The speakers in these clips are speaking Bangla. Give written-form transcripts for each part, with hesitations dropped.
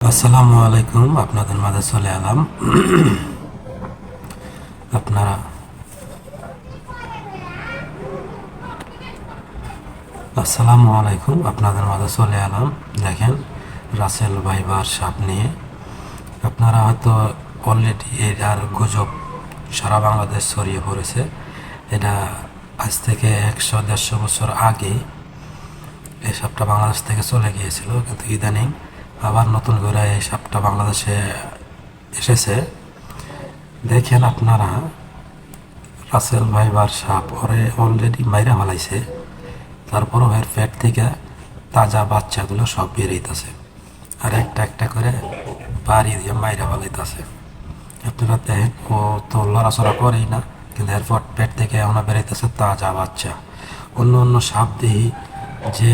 আসসালামু আলাইকুম, আপনাদের মাঝে চলে এলাম। আপনারা আসসালামু আলাইকুম, আপনাদের মাঝে চলে এলাম। দেখেন, রাসেল ভাইবার সাপ নিয়ে আপনারা হয়তো অলরেডি এটার গুজব সারা বাংলাদেশ ছড়িয়ে পড়েছে। এটা আজ থেকে 100-150 বছর আগে এই সাপটা বাংলাদেশ থেকে চলে গিয়েছিল, কিন্তু ইদানিং আবার নতুন করে এই সাপটা বাংলাদেশে এসেছে। দেখেন আপনারা, রাসেল ভাইবার সাপ ওরে অলরেডি মাইরা ফেলাইছে, তারপরও এর পেট থেকে তাজা বাচ্চাগুলো সব বেরিয়েছে, আর একটা একটা করে বাড়ি দিয়ে মাইরা ফেলাইতেছে। আপনারা দেখেন, ও তো লড়াচড়া করেই না, কিন্তু এরপর পেট থেকে এমন বেরিয়েছে তাজা বাচ্চা। অন্য অন্য সাপ দেখি যে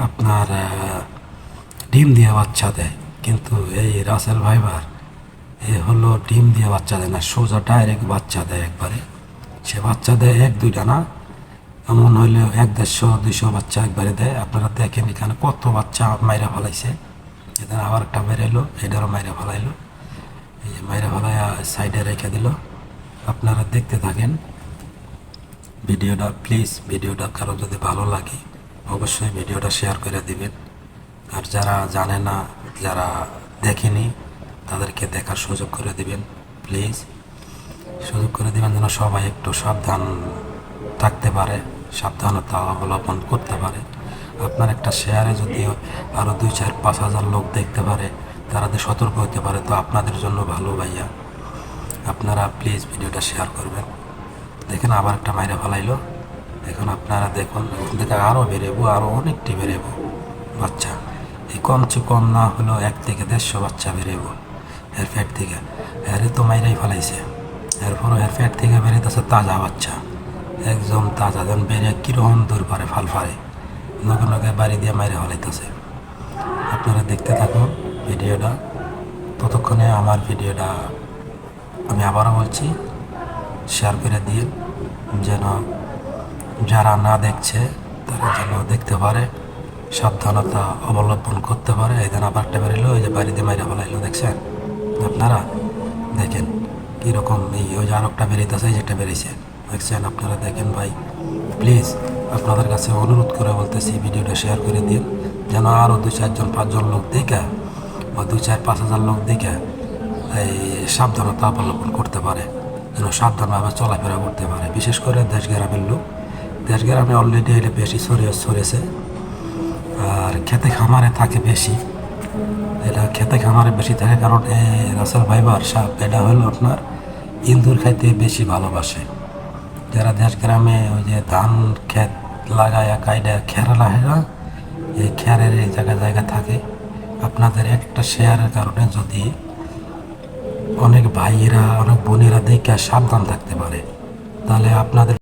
আপনার ডিম দিয়ে বাচ্চা দেয়, কিন্তু এই রাসেল ভাইবার এ হলো ডিম দিয়ে বাচ্চা দেয় না, সোজা ডাইরেক্ট বাচ্চা দেয় একবারে। সে বাচ্চা দেয় 1-2টা না, এমন হইলেও 100-150-200 বাচ্চা একবারে দেয়। আপনারা দেখেন এখানে কত বাচ্চা মাইরা ফেলাইছে। এখানে আবার একটা বেরোলো, এটারও মাইরা ফেলাইলো। এই যে মাইরা ফেলাইয়া সাইডে রেখে দিল। আপনারা দেখতে থাকেন ভিডিওটা। প্লিজ, ভিডিওটা কারো যদি ভালো লাগে অবশ্যই ভিডিওটা শেয়ার করে দিবেন। আর যারা জানে না, যারা দেখেনি, তাদেরকে দেখার সুযোগ করে দিবেন। প্লিজ সুযোগ করে দিবেন যেন সবাই একটু সাবধান থাকতে পারে, সাবধানতা অবলম্বন করতে পারে। আপনার একটা শেয়ারে যদি আরও 2-4-5 হাজার লোক দেখতে পারে, তারা যদি সতর্ক হতে পারে, তো আপনাদের জন্য ভালো ভাইয়া। আপনারা প্লিজ ভিডিওটা শেয়ার করবেন। দেখেন আবার একটা মাইরে ফেলাইলো। এখন আপনারা দেখুন, ওখান থেকে আরও বেরোবো, আরও অনেকটি বেরোবো বাচ্চা। এই কমচে কম না হলেও 1-150 বাচ্চা বেরোবো এর পেট থেকে। এরে তো মাইরাই ফেলাইছে, এরপরও এর পেট থেকে বেরোতেছে তাজা বাচ্চা, একদম তাজা। যখন বেরিয়ে কীরকম দূর পারে ফাল ফারে, নকে নকে বাড়ি দিয়ে মাইরে ফেলাইতেছে। আপনারা দেখতে থাকুন ভিডিওটা। ততক্ষণে আমার ভিডিওটা আমি আবারও বলছি, শেয়ার করে দিন, যেন যারা না দেখছে তারা যেন দেখতে পারে, সাবধানতা অবলম্বন করতে পারে। এই দিন আবার একটা বেরোলো, ওই যে বাড়িতে মাইরা ফেলাইলো, দেখছেন আপনারা? দেখেন কীরকম, এই ওই যে আর একটা বেরিয়েছে, যেটা বেরিয়েছে দেখছেন আপনারা? দেখেন ভাই, প্লিজ আপনাদের কাছে অনুরোধ করে বলতেছি ভিডিওটা শেয়ার করে দিন, যেন আরও 2-4-5 জন লোক দেখে বা 2-4-5 হাজার লোক দেখে এই সাবধানতা অবলম্বন করতে পারে, যেন সাবধানভাবে চলাফেরা করতে পারে। বিশেষ করে দেশ গ্রামের লোক, দেশ গ্রামে অলরেডি এটা বেশি ছড়িয়েছে। আর খেতে খামারে থাকে বেশি, এটা খেতে খামারে বেশি থাকে, কারণ এই রাসেল ভাইবার সাপ এটা হলো আপনার ইন্দুর খাইতে বেশি ভালোবাসে। যারা দেশ গ্রামে ওই যে ধান ক্ষেত লাগায় কাইডা খেরা লাগে না, এই খেরের এই জায়গা থাকে। আপনাদের একটা শেয়ারের কারণে যদি অনেক ভাইয়েরা, অনেক বোনেরা দেখে সাবধান থাকতে পারে, তাহলে আপনাদের